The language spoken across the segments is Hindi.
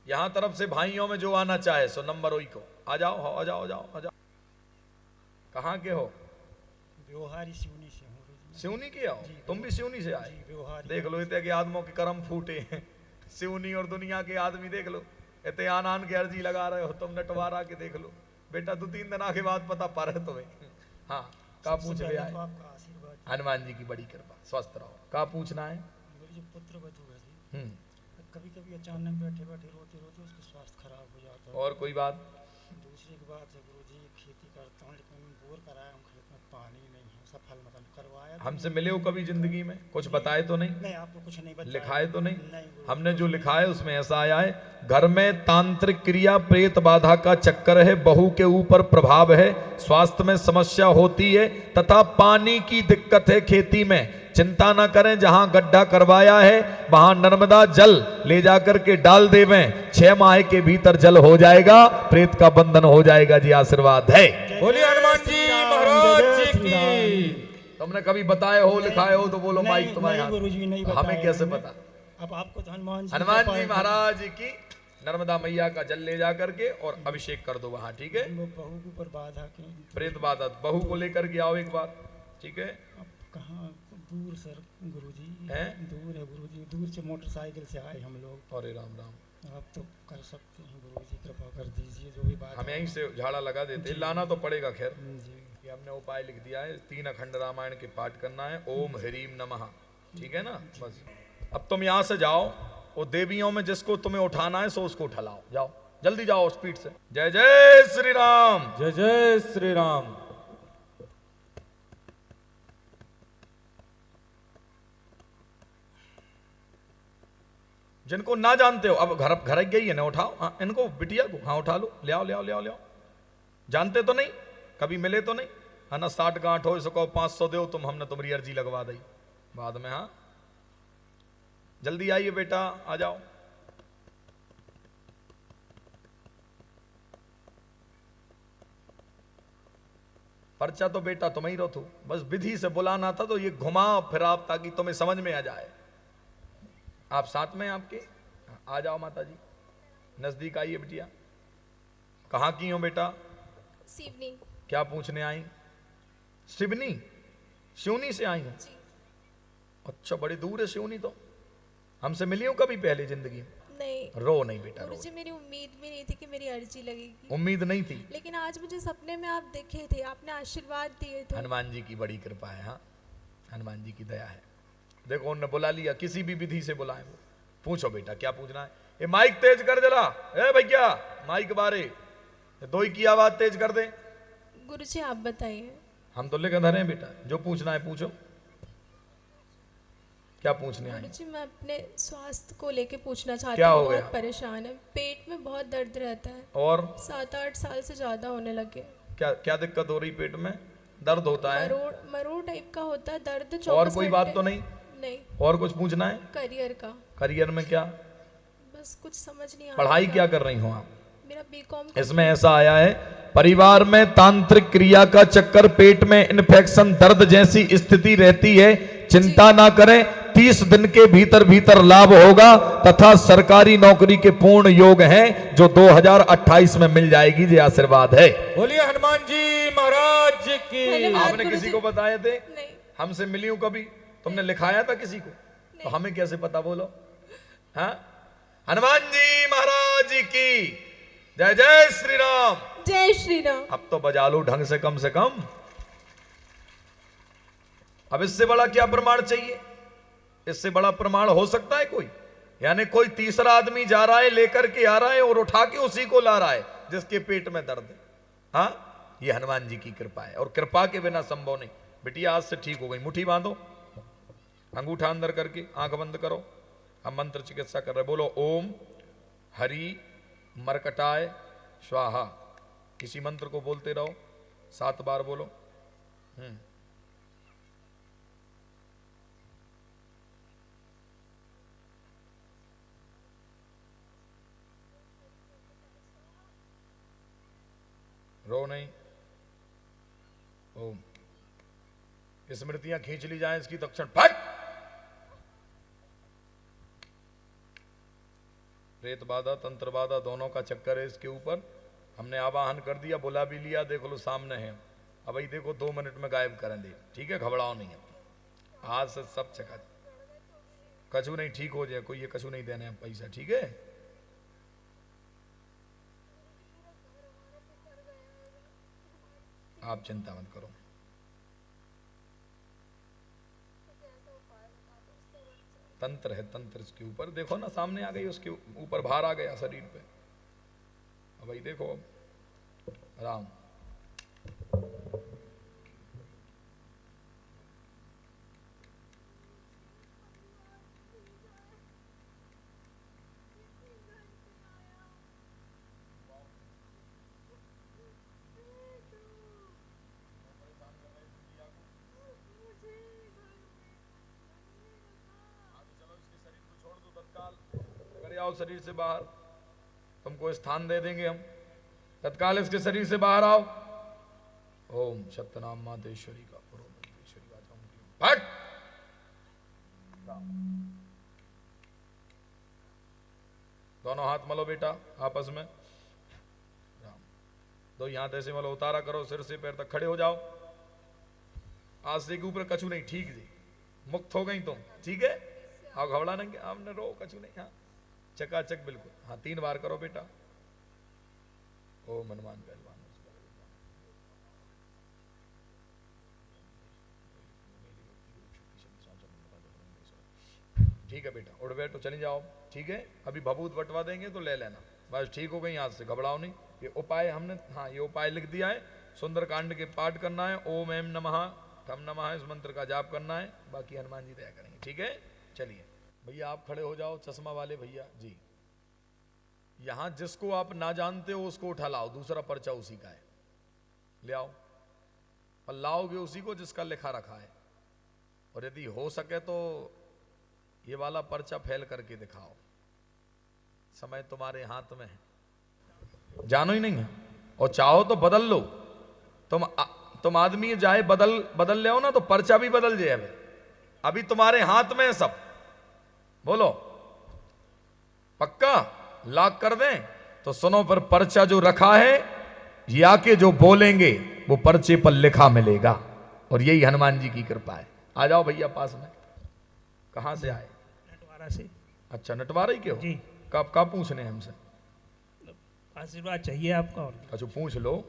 यहां तरफ से भाइयों में जो आना चाहे सो नंबर वही को आ जाओ, आ जाओ, आ जाओ, आ जाओ। कहाँ के हो? व्यवहारी सिवनी से हूँ गुरुजी। सिवनी के आओ? तुम भी सिवनी से आए? जी, व्यवहारी। देख लो इतने के आदमों के कर्म फूटे हैं। सिवनी और दुनिया के आदमी देख लो, इतने आन के अर्जी लगा रहे हो तुम। नटवारा के देख लो बेटा, 2-3 दिन के बाद पता पा रहे तुम्हें। हाँ, का पूछ रहे आए? आपका आशीर्वाद हनुमान जी की बड़ी कृपा, स्वस्थ रहो। का पूछना है? गुरुजी, पुत्र वधू है जी। कभी कभी अचानक बैठे बैठे रोते रोते उसका स्वास्थ्य खराब हो जाता है। और कोई बात? दूसरी एक बात है गुरुजी, खेती करता हूँ लेकिन बोर कराया हूँ, खेत में पानी नहीं है, सफल मतलब करवाया। हमसे मिले हो कभी जिंदगी में? कुछ बताए तो नहीं? नहीं, आपको कुछ नहीं बताया। लिखाए तो नहीं? नहीं, हमने जो लिखा है उसमें ऐसा आया है, घर में तांत्रिक क्रिया प्रेत बाधा का चक्कर है, बहू के ऊपर प्रभाव है, स्वास्थ्य में समस्या होती है तथा पानी की दिक्कत है खेती में। चिंता ना करें, जहां गड्ढा करवाया है वहां नर्मदा जल ले जाकर के डाल देवें, 6 माह के भीतर जल हो जाएगा, प्रेत का बंधन हो जाएगा जी। आशीर्वाद है। बोलिए हनुमान जी महाराज जी की। तुमने कभी बताए हो, लिखाए हो तो बोलो माइक तुम्हारे हाथ। गुरुजी नहीं हमें बताया कैसे हमने। पता? अब आपको तो हनुमान जी महाराज की नर्मदा मैया का जल ले जा करके और अभिषेक कर दो वहां, ठीक है? वो बहू के ऊपर बाधा के प्रेत बाधा, बहू को लेकर के आओ एक बार, ठीक है? अब कहाँ दूर सर गुरुजी हैं? दूर है गुरुजी, दूर से मोटरसाइकिल से आए हम लोग। अरे राम राम। आप तो कर सकते हैं गुरुजी, कृपा कर दीजिए जो भी बात। हम यहीं से झाड़ा लगा देते, लाना तो पड़ेगा। खैर जी, ये हमने उपाय लिख दिया है, 3 अखंड रामायण के पाठ करना है, ओम ह्रीम नमः, ठीक है ना? बस अब तुम यहाँ से जाओ, वो देवियों में जिसको तुम्हें उठाना है सो उसको उठा लाओ, जाओ जल्दी जाओ स्पीड से। जय जय श्री राम। जय जय श्री राम। जिनको ना जानते हो, अब घर घर गई है ना, उठाओ। हाँ, इनको बिटिया को हाँ उठा लो, ले आओ, ले आओ, ले आओ, ले आओ। जानते तो नहीं, कभी मिले तो नहीं है ना? 60 गांठ हो, इसको 500 दो तुम, हमने तुम्हारी अर्जी लगवा दी बाद में। हाँ जल्दी आइए बेटा, आ जाओ। पर्चा तो बेटा तुम ही रखो, बस विधि से बुलाना था तो ये घुमा फिरा ताकि तुम्हें समझ में आ जाए। आप साथ में आपके आ जाओ माता जी, नजदीक आइए बिटिया। कहाँ की हो बेटा? सिवनी। क्या पूछने आई? सिवनी, सिवनी से आई हो? अच्छा, बड़ी दूर है सिवनी तो। हमसे मिली हो कभी पहले जिंदगी में? नहीं। रो नहीं बेटा, रो। मुझे मेरी उम्मीद भी नहीं थी कि मेरी अर्जी लगेगी। उम्मीद नहीं थी, लेकिन आज मुझे सपने में आप दिखे थे, आपने आशीर्वाद दिए थे। हनुमान जी की बड़ी कृपा है। हाँ, हनुमान जी की दया है। देखो उन्होंने बुला लिया, किसी भी विधि से बुलाए वो। पूछो बेटा क्या पूछना है। ये माइक तेज कर जला, ए भैया माइक बारे, दो ही की आवाज तेज कर दे। गुरुजी आप बताइए। हम तो लेकर धरे हैं बेटा, जो पूछना है पूछो। क्या पूछने आए? गुरुजी मैं अपने स्वास्थ्य को लेके पूछना चाहती क्या हूँ। हो गया? बहुत परेशान है, पेट में बहुत दर्द रहता है और 7-8 साल से ज्यादा होने लगे। क्या क्या दिक्कत हो रही? पेट में दर्द होता है? मरोड़ टाइप का होता है दर्द। और कोई बात तो नहीं? नहीं। और कुछ पूछना है? करियर का। करियर में क्या? बस कुछ समझ नहीं आ रहा। पढ़ाई क्या कर रही हो आप? मेरा बीकॉम। इसमें ऐसा आया है, परिवार में तांत्रिक क्रिया का चक्कर, पेट में इन्फेक्शन, दर्द जैसी स्थिति रहती है। चिंता ना करें, 30 दिन के भीतर भीतर लाभ होगा तथा सरकारी नौकरी के पूर्ण योग हैं जो 2028 में मिल जाएगी। जी आशीर्वाद है। बोलिए हनुमान जी महाराज जी की। आपने किसी को बताए थे? नहीं। हमसे मिली हूं कभी? तुमने लिखाया था किसी को? तो हमें कैसे पता? बोलो। हाँ, हनुमान जी महाराज जी की जय जय श्री राम। जय श्री राम। अब तो बजा लो ढंग से कम। अब इससे बड़ा क्या प्रमाण चाहिए? इससे बड़ा प्रमाण हो सकता है कोई? यानी कोई तीसरा आदमी जा रहा है, लेकर के आ रहा है और उठा के उसी को ला रहा है जिसके पेट में दर्द है। हाँ, ये हनुमान जी की कृपा है और कृपा के बिना संभव नहीं। बिटिया आज से ठीक हो गई। मुट्ठी बांधो, अंगूठा अंदर करके आंख बंद करो। हम मंत्र चिकित्सा कर रहे। बोलो ओम हरि मरकटाय स्वाहा। किसी मंत्र को बोलते रहो, 7 बार बोलो। रो नहीं। ओम। स्मृतियां खींच ली जाए इसकी, तक्षण फट। प्रेत बाधा तंत्र बाधा दोनों का चक्कर है इसके ऊपर। हमने आवाहन कर दिया, बुला भी लिया, देख लो सामने है। अब भाई देखो 2 मिनट में गायब करें दे, ठीक है, घबराओ नहीं है। आज से सब चका कछु नहीं, ठीक हो जाए, कोई ये कछु नहीं देने पैसा, ठीक है। आप चिंता मत करो। तंत्र है, तंत्र इसके ऊपर देखो ना, सामने आ गई, उसके ऊपर भार आ गया शरीर पे। अब भाई देखो, अब राम आओ शरीर से बाहर, तुमको स्थान दे देंगे हम, तत्काल इसके शरीर से बाहर आओ। ओम सत्यनाम मातेश्वरी का फट। दोनों हाथ मलो बेटा आपस में, राम। दो हाथ ऐसे मलो, उतारा करो सिर से पैर तक, खड़े हो जाओ। आज से के ऊपर कछु नहीं, ठीक जी, मुक्त हो गई तुम, ठीक है। आओ, घबरा नहीं, हमने रो कछु नहीं, हाँ चकाचक बिल्कुल। हाँ 3 बार करो बेटा। ओ मनमान पहलवान, ठीक है बेटा, उठ बैठो, चली जाओ, ठीक है। अभी भभूत बटवा देंगे तो ले लेना, बस ठीक हो गई, यहाँ से घबराओ नहीं। ये उपाय हमने, हाँ ये उपाय लिख दिया है, सुंदरकांड के पाठ करना है, ओम एम नमः ठम नमः, इस मंत्र का जाप करना है, बाकी हनुमान जी दया करेंगे, ठीक है। चलिए भैया आप खड़े हो जाओ, चश्मा वाले भैया जी। यहां जिसको आप ना जानते हो उसको उठा लाओ, दूसरा पर्चा उसी का है, ले आओ। और लाओगे उसी को जिसका लिखा रखा है, और यदि हो सके तो ये वाला पर्चा फैल करके दिखाओ। समय तुम्हारे हाथ में है, जानो ही नहीं है, और चाहो तो बदल लो। तुम आदमी जाए बदल ले आओ ना, तो पर्चा भी बदल जाए। अभी तुम्हारे हाथ में है सब, बोलो पक्का लॉक कर दें तो सुनो, पर पर्चा जो रखा है, या के जो बोलेंगे वो पर्चे पर लिखा मिलेगा, और यही हनुमान जी की कृपा है। आ जाओ भैया पास में। कहां से आए? नटवारा से। अच्छा नटवारा ही के हो जी। कब का पूछने हमसे? आशीर्वाद चाहिए आपका। और अच्छा पूछ लो।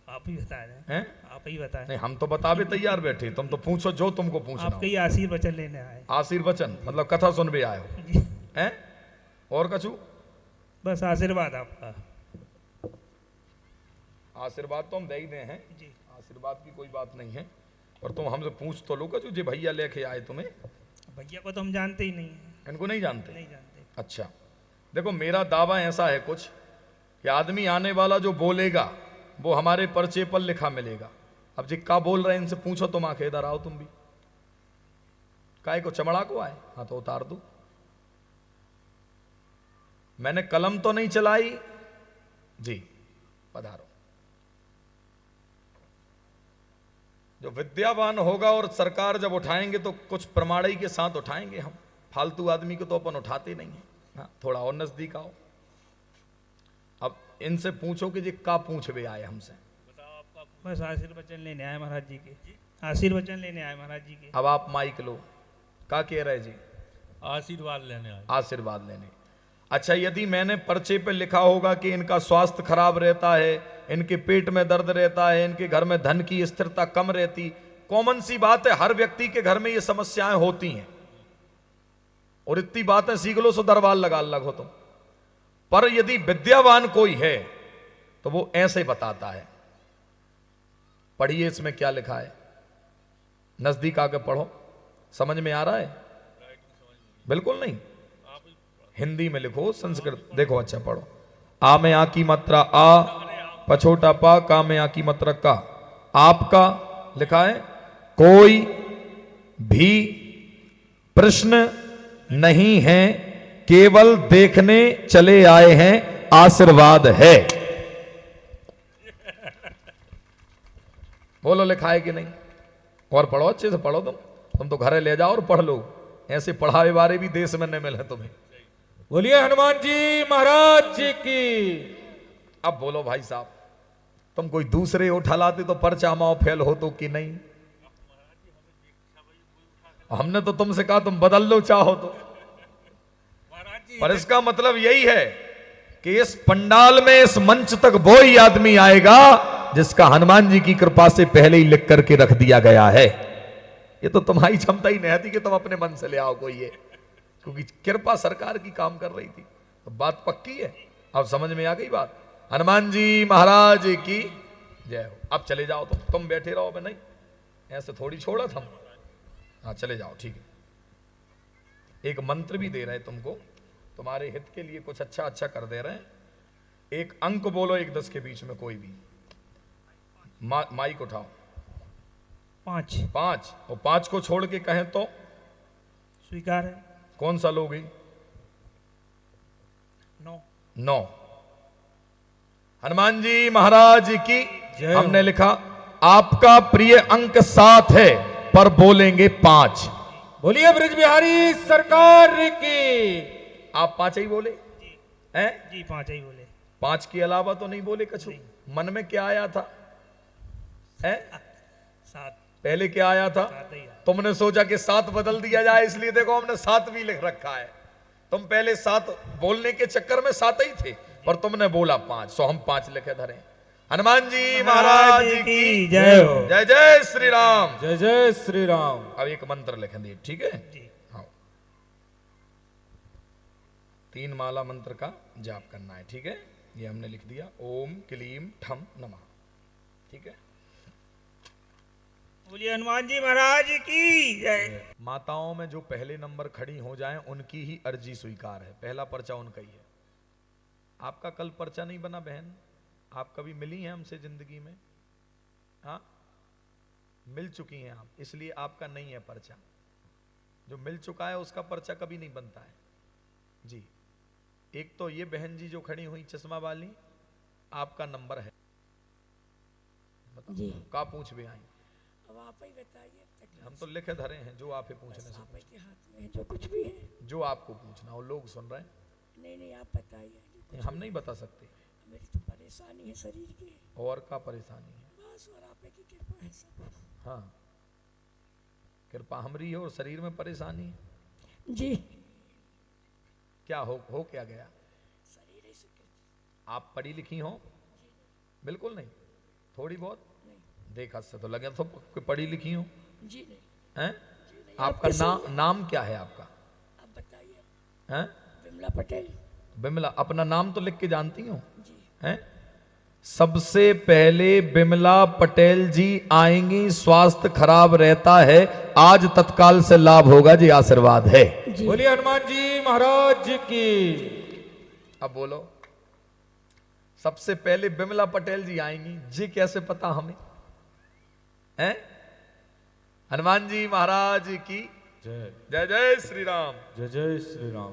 आप ही बता रहे हैं? आप ही बताएं। नहीं हम तो बता भी तैयार बैठे, तुम तो पूछो जो तुमको पूछना आपके ही आशीर्वचन लेने आए। आशीर्वचन मतलब कथा सुन भी आए हो जी। हैं? और कछु? बस आशीर्वाद आपका। आशीर्वाद तो हम दे ही दे हैं जी। आशीर्वाद की कोई बात नहीं है, और तुम हमसे पूछ तो लो कछु, जो भैया लेके आए तुम्हें। भैया को तो हम जानते ही नहीं है। इनको नहीं जानते? नहीं जानते। अच्छा देखो मेरा दावा ऐसा है कुछ, कि आदमी आने वाला जो बोलेगा वो हमारे पर्चे पर लिखा मिलेगा। अब जी क्या बोल रहे हैं इनसे पूछो, तुम आके इधर आओ, तुम भी काय को चमड़ा को आए? हाँ तो उतार दो। मैंने कलम तो नहीं चलाई जी, पधारो। जो विद्यावान होगा और सरकार जब उठाएंगे तो कुछ प्रमाणी के साथ उठाएंगे हम, फालतू आदमी को तो अपन उठाते नहीं है। हाँ थोड़ा और नजदीक आओ। अब इनसे पूछो कि जी का पूछ भी आए हमसे। बताओ आपका। बस आशीर्वचन लेने आए महाराज जी के। आशीर्वचन लेने आए महाराज जी के। अब आप माइक लो, का कह रहे जी? आशीर्वाद लेने आए। आशीर्वाद लेने। अच्छा यदि मैंने पर्चे पे लिखा होगा कि इनका स्वास्थ्य खराब रहता है, इनके पेट में दर्द रहता है, इनके घर में धन की स्थिरता कम रहती, कॉमन सी बात है, हर व्यक्ति के घर में ये समस्याएं होती हैं, और इतनी बातें सीख लो सो दरबार लगा लगो तुम। पर यदि विद्यावान कोई है तो वो ऐसे बताता है। पढ़िए इसमें क्या लिखा है, नजदीक आके पढ़ो, समझ में आ रहा है? बिल्कुल नहीं, हिंदी में लिखो, संस्कृत देखो अच्छा पढ़ो। आ में आ की मात्रा आ, पछोटा पा, का में आ की मात्रा का। आपका लिखा है, कोई भी प्रश्न नहीं है, केवल देखने चले आए हैं, आशीर्वाद है। बोलो लिखा है कि नहीं? और पढ़ो, अच्छे से पढ़ो तुम तो घरे ले जाओ और पढ़ लो। ऐसे पढ़ावे वाले भी देश में नहीं मिले तुम्हें। बोलिए हनुमान जी महाराज की। अब बोलो भाई साहब, तुम कोई दूसरे उठा लाते तो पर्चा माओ फेल हो तो कि नहीं? हमने तो तुमसे कहा तुम बदल लो चाहो तो। पर इसका मतलब यही है कि इस पंडाल में, इस मंच तक वो ही आदमी आएगा जिसका हनुमान जी की कृपा से पहले ही लिख करके रख दिया गया है। ये तो तुम्हारी क्षमता ही नहीं थी कि तुम अपने मन से ले आओ कोई ये, क्योंकि कृपा सरकार की काम कर रही थी। तो बात पक्की है, अब समझ में आ गई बात। हनुमान जी महाराज की जय हो। अब चले जाओ, तुम बैठे रहो। मैं नहीं, ऐसे थोड़ी छोड़ा था। हाँ चले जाओ, ठीक है। एक मंत्र भी दे रहे हैं तुमको, तुम्हारे हित के लिए कुछ अच्छा अच्छा कर दे रहे हैं। एक अंक बोलो 1-10 के बीच में कोई भी। माइक उठाओ। 5 5, और 5 को छोड़ के कहें तो स्वीकार है। कौन सा लोगे? 9। हनुमान जी महाराज की जय हो। हमने लिखा आपका प्रिय अंक 7 है, पर बोलेंगे 5। बोलिए ब्रज बिहारी सरकार की। आप 5 ही बोले हैं? जी 5 ही बोले। 5 के अलावा तो नहीं बोले कछु? मन में क्या आया था? हैं? 7 पहले क्या आया था? ही है। तुमने सोचा कि 7 बदल दिया जाए, इसलिए देखो हमने 7 भी लिख रखा है। तुम पहले 7 बोलने के चक्कर में 7 ही थे, पर तुमने बोला 5, सो हम 5 लिखे धरे। हनुमान जी महाराज की जय हो। जय जय श्री राम। जय जय श्री राम। अब एक मंत्र लिखें दे, ठीक है? जी। हाँ, 3 माला मंत्र का जाप करना है, ठीक है? ये हमने लिख दिया। ओम क्लीम ठम नमः, ठीक है? बोलिए हनुमान जी महाराज की जय। माताओं में जो पहले नंबर खड़ी हो जाएं उनकी ही अर्जी स्वीकार है। पहला पर्चा उनका ही है। आपका कल पर्चा नहीं बना बहन? आप कभी मिली हैं हमसे जिंदगी में? हाँ, मिल चुकी हैं आप, इसलिए आपका नहीं है पर्चा। जो मिल चुका है उसका पर्चा कभी नहीं बनता है जी। एक तो ये बहन जी जो खड़ी हुई चश्मा वाली, आपका नंबर है। जी। का पूछ भी आई? अब आप ही बताइए। हम तो लिखे धरे हैं, जो आप ही पूछने से आप ही के हाथ में है जो कुछ भी है। जो आपको पूछना हो। लोग सुन रहे हैं, नहीं नहीं आप बताइए जो कुछ हम नहीं बता सकते। मेरी तो परेशानी है शरीर की। और का परेशानी है? बस और आप ही की कृपा है सब। हाँ, कृपा हमरी है और शरीर में परेशानी है। जी। क्या हो क्या गया? शरीर ही सुखी। आप पढ़ी लिखी हो? बिल्कुल नहीं, थोड़ी बहुत नहीं। देखा से तो लगे तो पढ़ी लिखी हो। जी नहीं। हैं? जी नहीं। आपका नाम क्या है आपका? आप बताइए। हैं? विमला पटेल। बिमला, अपना नाम तो लिख के जानती हो? जी। हैं? सबसे पहले बिमला पटेल जी आएंगी। स्वास्थ्य खराब रहता है, आज तत्काल से लाभ होगा जी, आशीर्वाद है। जी। बोलिए हनुमान जी महाराज की। अब बोलो, सबसे पहले बिमला पटेल जी आएंगी, जी कैसे पता हमें? हैं? हनुमान जी महाराज की जय जय जय श्री राम। जय जय श्री राम।